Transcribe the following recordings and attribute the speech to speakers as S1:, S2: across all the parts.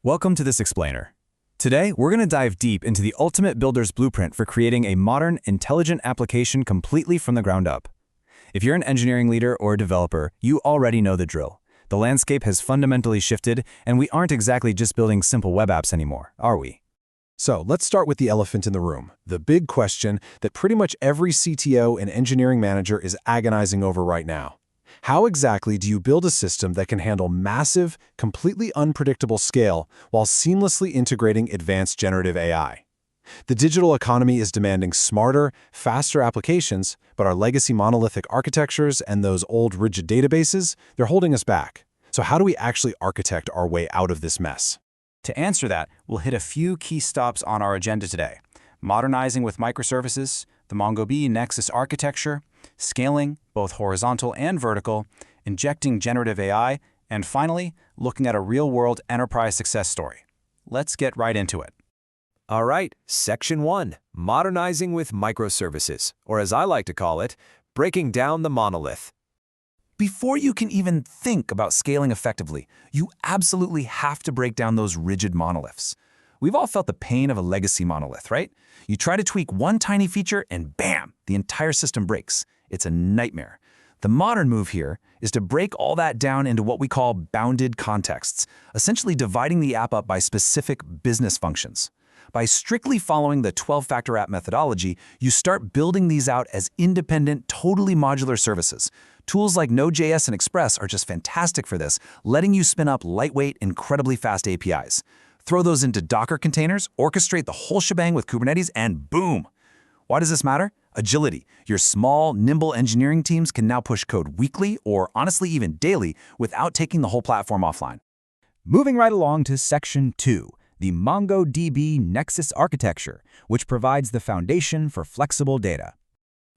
S1: Welcome to this explainer. Today, we're going to dive deep into the ultimate builder's blueprint for creating a modern, intelligent application completely from the ground up. If you're an engineering leader or a developer, you already know the drill. The landscape has fundamentally shifted, and we aren't exactly just building simple web apps anymore, are we?
S2: So let's start with the elephant in the room, the big question that pretty much every CTO and engineering manager is agonizing over right now. How exactly do you build a system that can handle massive, completely unpredictable scale while seamlessly integrating advanced generative AI? The digital economy is demanding smarter, faster applications, but our legacy monolithic architectures and those old rigid databases, they're holding us back. So how do we actually architect our way out of this mess?
S1: To answer that, we'll hit a few key stops on our agenda today: modernizing with microservices, the MongoDB Nexus architecture, scaling, both horizontal and vertical, injecting generative AI, and finally, looking at a real-world enterprise success story. Let's get right into it.
S3: All right, Section 1, Modernizing with Microservices, or as I like to call it, breaking down the monolith.
S1: Before you can even think about scaling effectively, you absolutely have to break down those rigid monoliths. We've all felt the pain of a legacy monolith, right? You try to tweak one tiny feature and bam, the entire system breaks. It's a nightmare. The modern move here is to break all that down into what we call bounded contexts, essentially dividing the app up by specific business functions. By strictly following the 12-factor app methodology, you start building these out as independent, totally modular services. Tools like Node.js and Express are just fantastic for this, letting you spin up lightweight, incredibly fast APIs. Throw those into Docker containers, orchestrate the whole shebang with Kubernetes, and boom! Why does this matter? Agility. Your small, nimble engineering teams can now push code weekly or honestly even daily without taking the whole platform offline. Moving right along to Section 2, the MongoDB Nexus architecture, which provides the foundation for flexible data.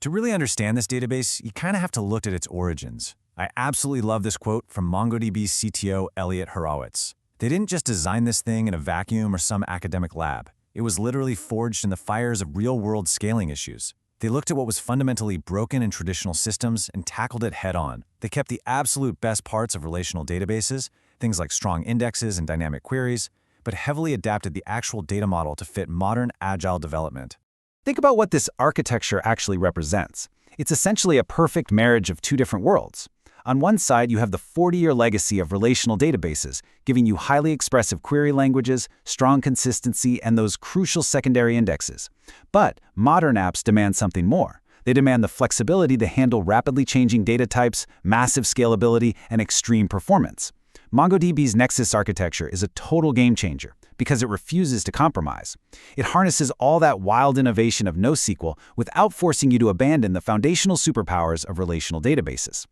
S1: To really understand this database, you kind of have to look at its origins. I absolutely love this quote from MongoDB's CTO, Elliot Horowitz. They didn't just design this thing in a vacuum or some academic lab. It was literally forged in the fires of real-world scaling issues. They looked at what was fundamentally broken in traditional systems and tackled it head-on. They kept the absolute best parts of relational databases, things like strong indexes and dynamic queries, but heavily adapted the actual data model to fit modern, agile development. Think about what this architecture actually represents. It's essentially a perfect marriage of two different worlds. On one side, you have the 40-year legacy of relational databases, giving you highly expressive query languages, strong consistency, and those crucial secondary indexes. But modern apps demand something more. They demand the flexibility to handle rapidly changing data types, massive scalability, and extreme performance. MongoDB's Nexus architecture is a total game changer because it refuses to compromise. It harnesses all that wild innovation of NoSQL without forcing you to abandon the foundational superpowers of relational databases.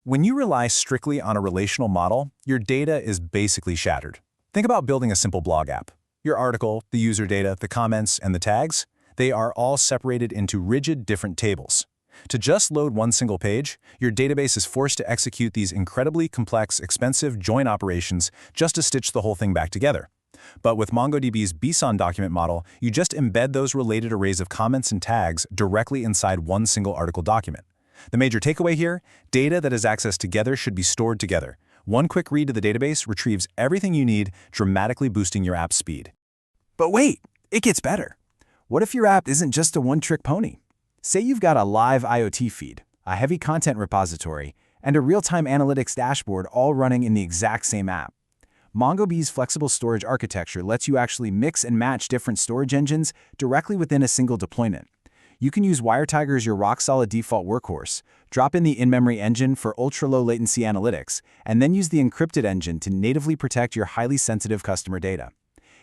S2: When you rely strictly on a relational model, your data is basically shattered. Think about building a simple blog app. Your article, the user data, the comments, and the tags, they are all separated into rigid different tables. To just load one single page, your database is forced to execute these incredibly complex, expensive join operations just to stitch the whole thing back together. But with MongoDB's BSON document model, you just embed those related arrays of comments and tags directly inside one single article document. The major takeaway here: data that is accessed together should be stored together. One quick read to the database retrieves everything you need, dramatically boosting your app's speed.
S1: But wait, it gets better. What if your app isn't just a one-trick pony? Say you've got a live IoT feed, a heavy content repository, and a real-time analytics dashboard all running in the exact same app. MongoDB's flexible storage architecture lets you actually mix and match different storage engines directly within a single deployment. You can use WireTiger as your rock-solid default workhorse, drop in the in-memory engine for ultra-low latency analytics, and then use the encrypted engine to natively protect your highly sensitive customer data.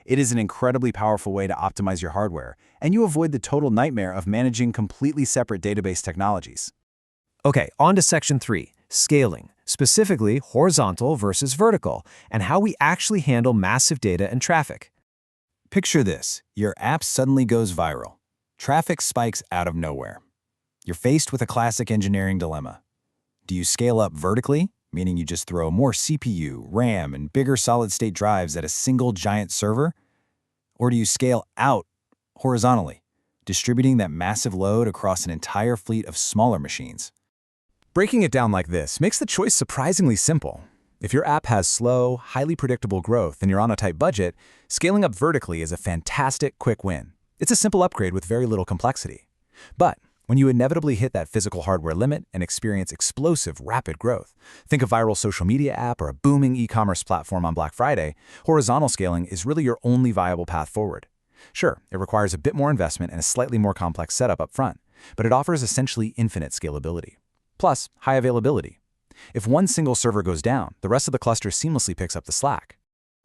S1: It is an incredibly powerful way to optimize your hardware, and you avoid the total nightmare of managing completely separate database technologies.
S3: Okay, on to Section 3, Scaling, specifically horizontal versus vertical, and how we actually handle massive data and traffic.
S1: Picture this: your app suddenly goes viral. Traffic spikes out of nowhere. You're faced with a classic engineering dilemma. Do you scale up vertically, meaning you just throw more CPU, RAM, and bigger solid-state drives at a single giant server? Or do you scale out horizontally, distributing that massive load across an entire fleet of smaller machines? Breaking it down like this makes the choice surprisingly simple.
S2: If your app has slow, highly predictable growth and you're on a tight budget, scaling up vertically is a fantastic, quick win. It's a simple upgrade with very little complexity. But when you inevitably hit that physical hardware limit and experience explosive, rapid growth, think a viral social media app or a booming e-commerce platform on Black Friday, horizontal scaling is really your only viable path forward. Sure, it requires a bit more investment and a slightly more complex setup up front, but it offers essentially infinite scalability. Plus, high availability. If one single server goes down, the rest of the cluster seamlessly picks up the slack.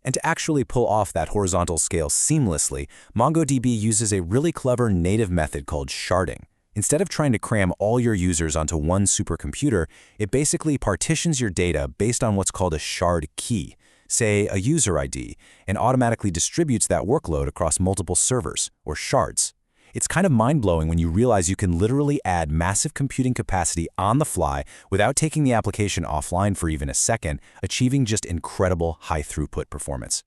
S2: And to actually pull off that horizontal scale seamlessly, MongoDB uses a really clever native method called sharding. Instead of trying to cram all your users onto one supercomputer, it basically partitions your data based on what's called a shard key, say a user ID, and automatically distributes that workload across multiple servers, or shards. It's kind of mind-blowing when you realize you can literally add massive computing capacity on the fly without taking the application offline for even a second, achieving just incredible high-throughput performance.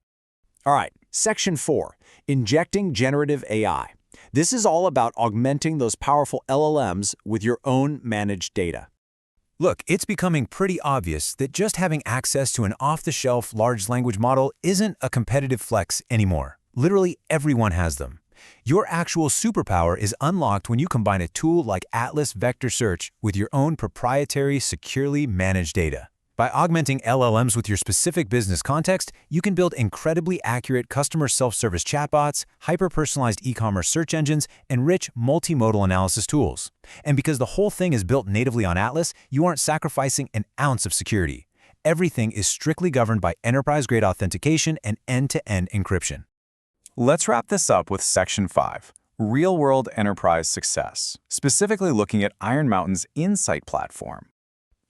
S3: All right, Section 4, Injecting Generative AI. This is all about augmenting those powerful LLMs with your own managed data.
S2: Look, it's becoming pretty obvious that just having access to an off-the-shelf large language model isn't a competitive flex anymore. Literally everyone has them. Your actual superpower is unlocked when you combine a tool like Atlas Vector Search with your own proprietary, securely managed data. By augmenting LLMs with your specific business context, you can build incredibly accurate customer self-service chatbots, hyper-personalized e-commerce search engines, and rich multimodal analysis tools. And because the whole thing is built natively on Atlas, you aren't sacrificing an ounce of security. Everything is strictly governed by enterprise-grade authentication and end-to-end encryption.
S1: Let's wrap this up with Section 5, Real-World Enterprise Success, specifically looking at Iron Mountain's Insight platform.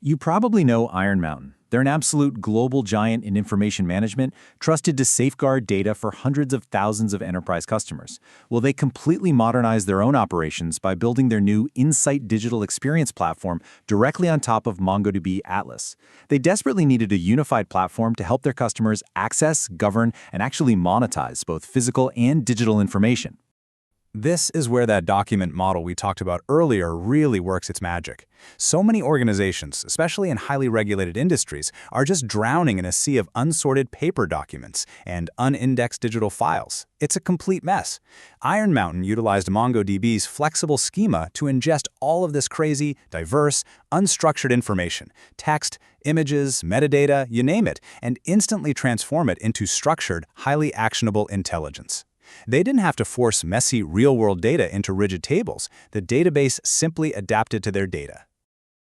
S2: You probably know Iron Mountain. They're an absolute global giant in information management, trusted to safeguard data for hundreds of thousands of enterprise customers. Well, they completely modernized their own operations by building their new Insight digital experience platform directly on top of MongoDB Atlas. They desperately needed a unified platform to help their customers access, govern, and actually monetize both physical and digital information. This is where that document model we talked about earlier really works its magic. So many organizations, especially in highly regulated industries, are just drowning in a sea of unsorted paper documents and unindexed digital files. It's a complete mess. Iron Mountain utilized MongoDB's flexible schema to ingest all of this crazy, diverse, unstructured information, text, images, metadata, you name it, and instantly transform it into structured, highly actionable intelligence. They didn't have to force messy, real-world data into rigid tables. The database simply adapted to their data.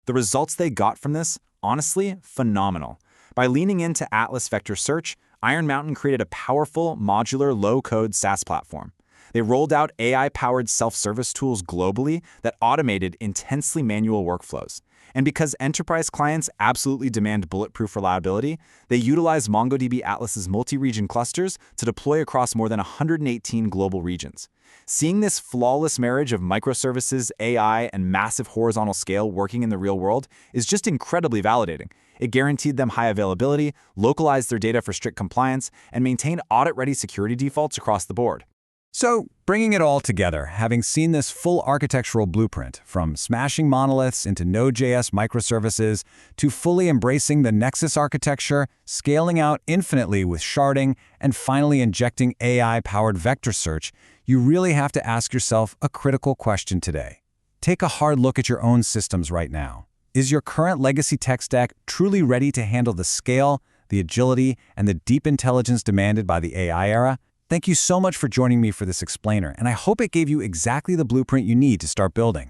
S1: The results they got from this, honestly, phenomenal. By leaning into Atlas Vector Search, Iron Mountain created a powerful, modular, low-code SaaS platform. They rolled out AI-powered self-service tools globally that automated intensely manual workflows. And because enterprise clients absolutely demand bulletproof reliability, they utilize MongoDB Atlas's multi-region clusters to deploy across more than 118 global regions. Seeing this flawless marriage of microservices, AI, and massive horizontal scale working in the real world is just incredibly validating. It guaranteed them high availability, localized their data for strict compliance, and maintained audit-ready security defaults across the board.
S2: So, bringing it all together, having seen this full architectural blueprint, from smashing monoliths into Node.js microservices to fully embracing the Nexus architecture, scaling out infinitely with sharding, and finally injecting AI-powered vector search, you really have to ask yourself a critical question today. Take a hard look at your own systems right now. Is your current legacy tech stack truly ready to handle the scale, the agility, and the deep intelligence demanded by the AI era? Thank you so much for joining me for this explainer, and I hope it gave you exactly the blueprint you need to start building.